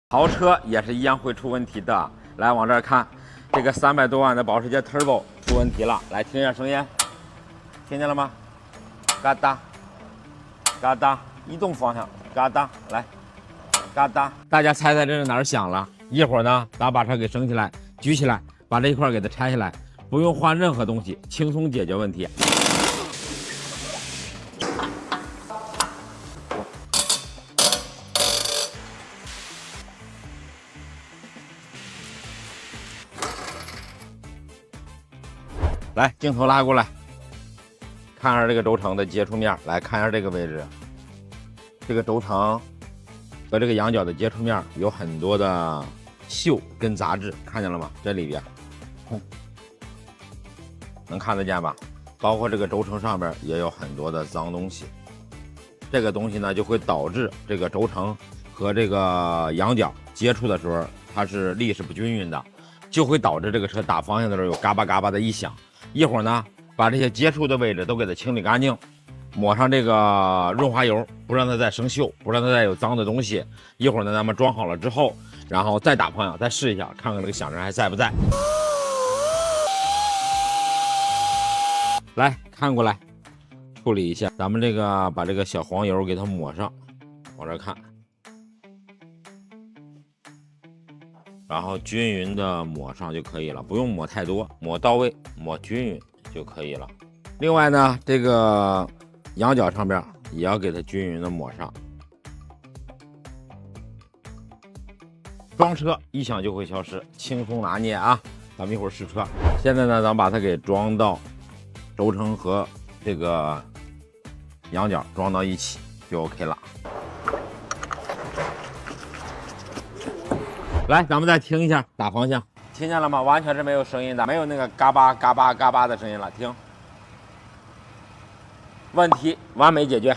豪车也是一样会出问题的。来，往这儿看，这个300多万的保时捷 Turbo 出问题了。来，听一下声音，听见了吗？嘎哒，嘎哒，移动方向，嘎哒，来，嘎哒。大家猜猜这是哪儿响了？一会儿呢，咱把车给升起来，举起来，把这一块给它拆下来，不用换任何东西，轻松解决问题。来，镜头拉过来，看一下这个轴承的接触面，来看一下这个位置，这个轴承和这个羊角的接触面有很多的锈跟杂质，看见了吗？这里边，能看得见吧？包括这个轴承上边也有很多的脏东西，这个东西呢就会导致这个轴承和这个羊角接触的时候，它是力是不均匀的，就会导致这个车打方向的时候有嘎巴嘎巴的异响。一会儿呢，把这些接触的位置都给它清理干净，抹上这个润滑油，不让它再生锈，不让它再有脏的东西。一会儿呢，咱们装好了之后，然后再打方向，再试一下，看看这个响声还在不在。来看过来，处理一下，咱们这个把这个小黄油给它抹上，往这看，然后均匀的抹上就可以了，不用抹太多，抹到位，抹均匀就可以了。另外呢，这个羊角上边也要给它均匀的抹上。装车异响就会消失，轻松拿捏啊！咱们一会儿试车。现在呢，咱们把它给装到轴承和这个羊角装到一起就 OK 了。来，咱们再听一下打方向，听见了吗？完全是没有声音的，没有那个嘎巴嘎巴嘎巴的声音了。听，问题完美解决。